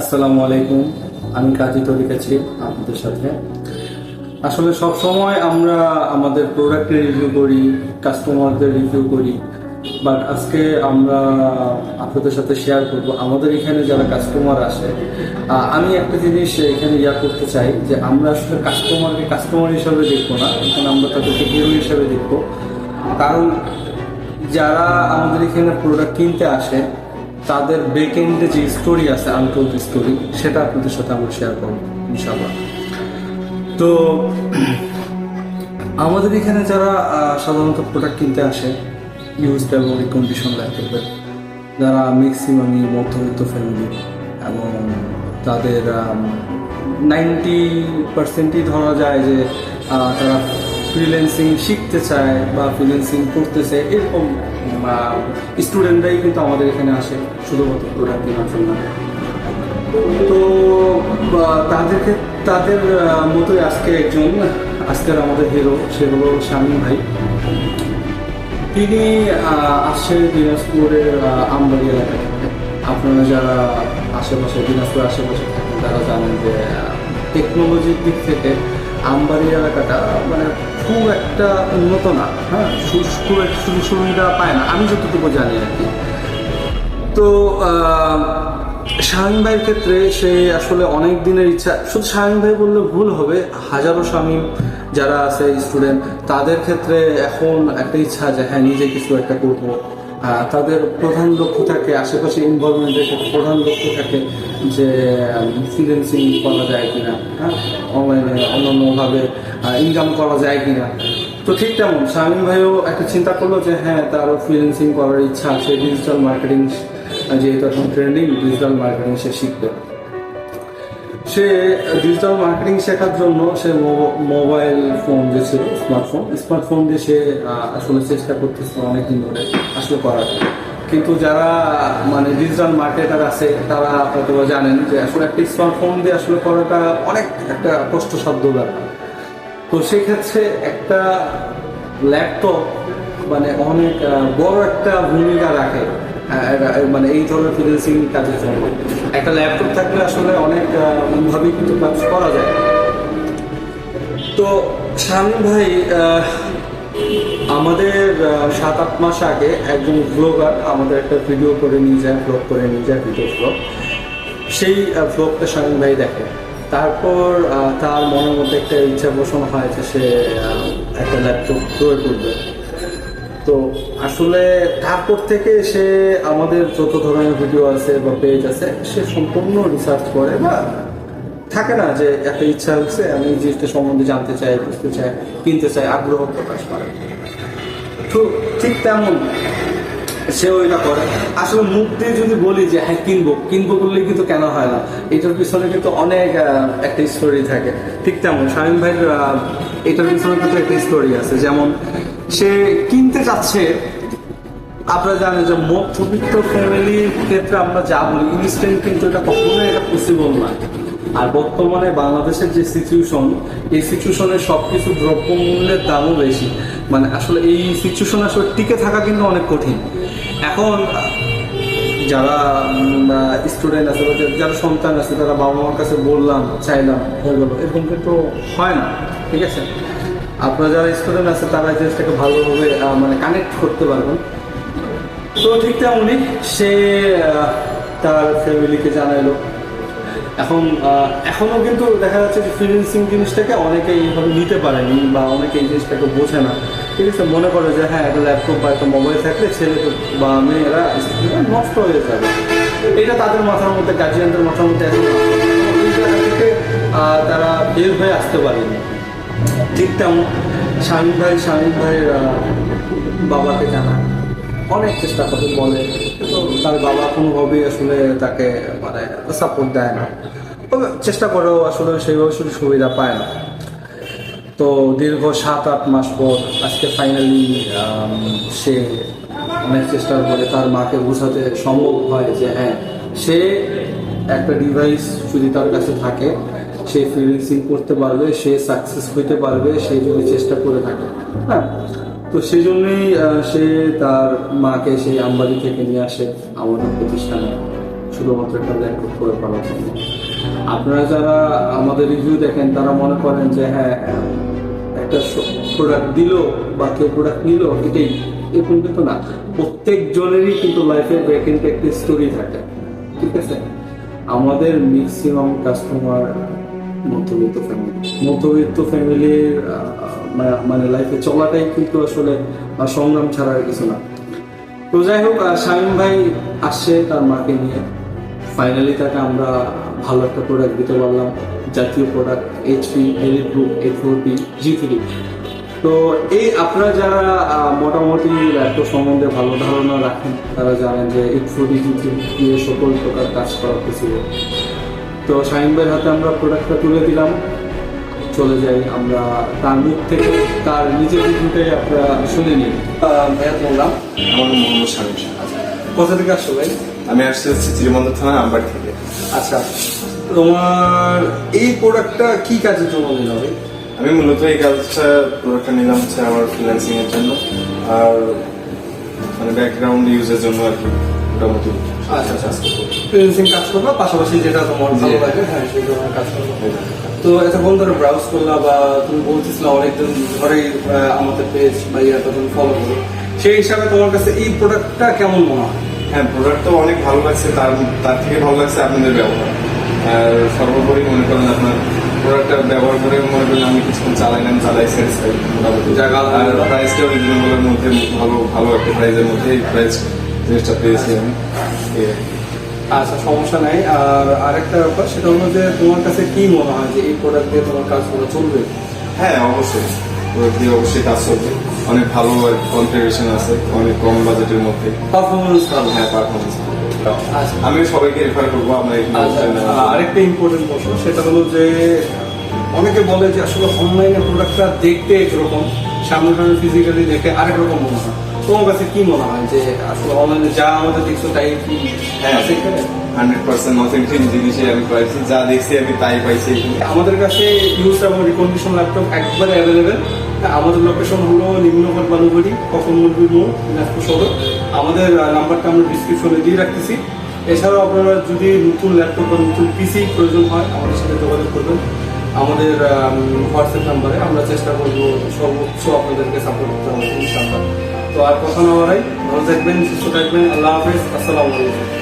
আসসালামু আলাইকুম। আমি কাজী তরিক আছি আপনাদের সাথে। আসলে সব সময় আমরা আমাদের প্রোডাক্টের রিভিউ করি, কাস্টমারদের রিভিউ করি, বাট আজকে আমরা আপনাদের সাথে শেয়ার করব আমাদের এখানে যারা কাস্টমার আসে। আমি একটা জিনিস এখানে করতে চাই যে আমরা আসলে কাস্টমারকে কাস্টমার হিসাবে দেখবো না, এখানে আমরা তাদেরকে হিরো হিসাবে দেখবো। কারণ যারা আমাদের এখানে প্রোডাক্ট কিনতে আসে তাদের ব্যাকএন্ডে যে স্টোরি আছে, আনটোল্ড স্টোরি, সেটা আপনাদের সাথে আমরা শেয়ার করবো ইনশাআল্লাহ। তো আমাদের এখানে যারা সাধারণত প্রোডাক্ট কিনতে আসে ইউজড এবং রিকন্ডিশন ল্যাপটপের, যারা ম্যাক্সিমামই মধ্যবিত্ত ফ্যামিলি এবং তাদের 90%ই ধরা যায় যে তারা ফ্রিল্যান্সিং শিখতে চায় বা ফ্রিল্যান্সিং করতেছে, এরকম স্টুডেন্টরাই কিন্তু আমাদের এখানে আসে শুধুমাত্র প্রোডাক্ট কেনার জন্য। তো তাদের মতোই আজকের আমাদের হিরো, সে হলো শামীম ভাই। তিনি আসছে দিনাজপুরের আমবাড়ি এলাকা থেকে। আপনারা যারা দিনাজপুরের আশেপাশে থাকেন তারা জানেন যে টেকনোলজির দিক থেকে আমবাড়ি এলাকাটা মানে খুব একটা উন্নত না, হ্যাঁ, খুব একটা সুযোগ সুবিধা পায় না, আমি যতটুকু জানি আর কি। তো শামীম ভাইয়ের ক্ষেত্রে সে আসলে অনেক দিনের ইচ্ছা, শুধু শামীম ভাই বললে ভুল হবে, হাজারো শামীম যারা আছে স্টুডেন্ট, তাদের ক্ষেত্রে এখন একটা ইচ্ছা যে হ্যাঁ নিজে কিছু একটা করবো। তাদের প্রধান লক্ষ্য থাকে, আশেপাশে ইনভলভমেন্টের ক্ষেত্রে প্রধান লক্ষ্য থাকে যে ফ্রিল্যান্সিং করা যায় কিনা, হ্যাঁ, অনলাইনে অন্যান্যভাবে ইনকাম করা যায় কিনা। তো ঠিক তেমন শামীম ভাইও একটা চিন্তা করলো যে হ্যাঁ তারও ফ্রিল্যান্সিং করার ইচ্ছা আছে, ডিজিটাল মার্কেটিং, যেহেতু এখন ট্রেন্ডিং ডিজিটাল মার্কেটিং সে শিখবে। সে ডিজিটাল মার্কেটিং শেখার জন্য সে মোবাইল ফোন যে ছিল, স্মার্টফোন দিয়ে সে আসলে চেষ্টা করতেছে অনেকদিন ধরে আসলে করার। কিন্তু যারা মানে ডিজিটাল মার্কেটার আছে তারা হয়তো জানেন যে আসলে একটা স্মার্টফোন দিয়ে আসলে করাটা অনেক একটা কষ্টসাধ্য ব্যাপার। তো সেক্ষেত্রে একটা ল্যাপটপ মানে অনেক বড় একটা ভূমিকা রাখে, মানে এই ধরনের ফ্রিল্যান্সিং কাজের জন্য। একটা ল্যাপটপ থাকলে আসলে অনেক ভাবেই কিন্তু কাজ করা যায়। তো শামীম ভাই আমাদের 7-8 মাস আগে একজন ব্লগার আমাদের একটা ভিডিও করে নিয়ে যায়, ভিডিও ব্লগ, সেই ব্লগটা শামীম ভাই দেখে। তারপর তার মনের মধ্যে একটা ইচ্ছা পোষণ হয় যে সে একটা ল্যাপটপ ক্রয় করবে। তো আসলে তারপর থেকে সে আমাদের যত ধরনের ভিডিও আছে বা পেজ আছে সে সম্পূর্ণ রিসার্চ করে, বা থাকে না যে একটা ইচ্ছা হচ্ছে আমি এই জিনিসটা সম্বন্ধে জানতে চাই, বুঝতে চাই, কিনতে চাই, আগ্রহ প্রকাশ করে। তো ঠিক তেমন সে ওইটা করে। আসলে মুখ দিয়ে যদি বলি যে হ্যাঁ কিনবো বললে কিন্তু কেন হয় না, এটার পিছনে কিন্তু অনেক একটা স্টোরি থাকে। ঠিক তেমন শামীম ভাইয়ের এটার পিছনে কিন্তু একটা স্টোরি আছে। যেমন সে কিনতে চাচ্ছে, আপনারা জানেন যে মধ্যবিত্ত ফ্যামিলির ক্ষেত্রে আমরা যা বলি ইনস্ট্যান্ট, কিন্তু এটা কখনোই এটা পসিবল না। আর বর্তমানে বাংলাদেশের যে সিচুয়েশন, এই সিচুয়েশনে সবকিছু দ্রব্যমূল্যের দামও বেশি। মানে আসলে এই সিচুয়েশনে আসলে টিকে থাকা কিন্তু অনেক কঠিন। এখন যারা স্টুডেন্ট আছে বা যারা সন্তান আছে তারা বাবা মার কাছে চাইলাম হয়ে গেলো, এরকম কিন্তু হয় না। ঠিক আছে, আপনারা যারা স্টুডেন্ট আছে তারা এই জিনিসটাকে ভালোভাবে মানে কানেক্ট করতে পারবেন। তো ঠিক তেমনই সে তার ফ্যামিলিকে জানাইলো। এখনো কিন্তু দেখা যাচ্ছে যে ফ্রিল্যান্সিং জিনিসটাকে অনেকে এইভাবে নিতে পারেনি বা অনেকে এই জিনিসটাকে বোঝে না। ঠিক আছে, মনে করে যে হ্যাঁ একটা ল্যাপটপ বা একটা মোবাইল থাকলে ছেলে বা মেয়েরা নষ্ট হয়ে যাবে, এটা তাদের মাথার মধ্যে, গার্জিয়ানদের মাথার মধ্যে এখন ওই জায়গা থেকে তারা বের হয়ে আসতে পারেনি। ঠিক তেমন শামীম ভাইয়ের বাবাকে জানায়, অনেক চেষ্টা করে বলে, কিন্তু তার বাবা কোনোভাবেই আসলে তাকে মানে সাপোর্ট দেয় না। চেষ্টা করেও আসলে সেইভাবে সুবিধা পায় না। তো দীর্ঘ 7-8 মাস পর আজকে ফাইনালি সে অনেক চেষ্টার পরে তার মাকে বোঝাতে সম্ভব হয় যে হ্যাঁ সে একটা ডিভাইস যদি তার কাছে থাকে সে ফ্রিল্যান্সিং করতে পারবে, সে সাকসেস হইতে পারবে, সে যদি চেষ্টা করে থাকে। হ্যাঁ, তো সেই জন্যই সে তার মাকে সেই আমবাড়ি থেকে নিয়ে আসে আমাদের প্রতিষ্ঠানে। শুধুমাত্র একটা ল্যাপটপ করে পাওয়ার জন্য। আপনারা যারা আমাদের রিভিউ দেখেন তারা মনে করেন যে হ্যাঁ একটা প্রোডাক্ট দিল বা কেউ প্রোডাক্ট নিল এটাই, এরকম কিন্তু না। প্রত্যেক জনেরই কিন্তু লাইফের ব্যাকএন্ডে একটা স্টোরি থাকে, ঠিক আছে? আমাদের ম্যাক্সিমাম কাস্টমার মধ্যবিত্ত ফ্যামিলির মানে লাইফে চলাটাই কিন্তু আসলে সংগ্রাম ছাড়া আর কিছু না। তো যাই হোক, শামীম ভাই আসছে তার মাকে নিয়ে, ফাইনালি তাকে আমরা ভালো একটা প্রোডাক্ট দিতে পারলাম, জাতীয় product HP EliteBook A40 G3। তো এই আপনারা যারা মোটামুটি ল্যাপটপ সম্বন্ধে ভালো ধারণা রাখেন তারা জানেন যে A40 G3 দিয়ে সকল প্রকার কাজ করা পসিবল। তো শামীম ভাইয়ের হাতে আমরা প্রোডাক্টটা তুলে দিলাম, চলে যাই আমরা তার মুখ থেকে তার নিজের রিভিউটাই আপনারা শুনে নিন। ভাইয়া বললাম আমার নাম মোহাম্মদ শামীম শাহ। কোথা থেকে আসছো ভাই? আমি আসছি হচ্ছে চিরিবন্দর থানা আমবাড়ি থেকে। আচ্ছা, তোমার এই প্রোডাক্টটা কি কাজের জন্য নিলাম ভাই? আমি মূলত এই প্রোডাক্টটা নিলাম হচ্ছে আমার ফ্রিল্যান্সিং এর জন্য আর মানে ব্যাকগ্রাউন্ড ইউজের জন্য আর কি, মোটামুটি। আচ্ছা আচ্ছা, ফ্রিল্যান্সিং কাজ করবা, পাশাপাশি যেটা তোমার ভালো লাগে হ্যাঁ সেই ধরনের কাজ করবো। তো এতক্ষণ ধরে ব্রাউজ করলা বা তুমি বলতেছিলে অনেকদিন ধরেই আমাদের পেজ বা ইয়েটা তুমি ফলো করো, সেই হিসাবে তোমার কাছে এই প্রোডাক্টটা কেমন মনে হয়? হ্যাঁ, প্রোডাক্ট তো অনেক ভালো লাগছে, তার থেকে ভালো লাগছে আপনাদের ব্যবহার। আর সর্বোপরি মনে করেন আপনার প্রোডাক্টটা ব্যবহার করে মনে করেন আমি কিছুক্ষণ চালাই স্যাটিসফাইড মোটামুটি। আর প্রাইসটাও রিজনেবলের মধ্যে, ভালো একটা প্রাইসের মধ্যে এই প্রাইস জিনিসটা পেয়েছি আমি। আচ্ছা, সমস্যা নাই। আর আরেকটা ব্যাপার সেটা হলো যে তোমার কাছে কি মনে হয় যে এই প্রোডাক্ট দিয়ে তোমার কাজগুলো চলবে? হ্যাঁ, অবশ্যই প্রোডাক্ট দিয়ে অবশ্যই কাজ চলবে। অনেক ভালো কনফিগারেশন আছে, অনেক কম বাজেটের মধ্যে পারফরমেন্স ভালো। হ্যাঁ, পারফরমেন্স। আচ্ছা, আমি সবাইকে রেফার করবো আমরা আরেকটা ইম্পর্টেন্ট প্রশ্ন সেটা হলো যে অনেকে বলে যে আসলে অনলাইনে প্রোডাক্টটা দেখতে একরকম, সামনে ফিজিক্যালি দেখে আরেক রকম মনে হয়। তোমার কাছে কি মনে হয় যে আসলে অনলাইনে যা আমাদের দেখছো তাই কি? হ্যাঁ, 100% অথেন্টিক জিনিসই আমি পাইছি, যা দেখছি আমি তাই পাইছি। আমাদের কাছে ইউজ এবং রিকন্ডিশন ল্যাপটপ একবারে অ্যাভেলেবেল। আমাদের লোকেশন হলো নিম্নঘাট বালুবাড়ি, কখনমন্দির মোড়, দিনাজপুর সদর। আমাদের নাম্বারটা আমরা ডিসক্রিপশনে দিয়ে রাখতেছি। এছাড়াও আপনারা যদি নতুন ল্যাপটপ বা নতুন পিসি প্রয়োজন হয় আমাদের সাথে যোগাযোগ করবেন আমাদের হোয়াটসঅ্যাপ নাম্বারে। আমরা চেষ্টা করবো সর্বোচ্চ আপনাদেরকে সাপোর্ট করতে হবে ইনশাআল্লাহ। তো আর কথা না বাড়াই, ভালো থাকবেন, সুস্থ থাকবেন। আল্লাহ হাফেজ, আসসালামু আলাইকুম।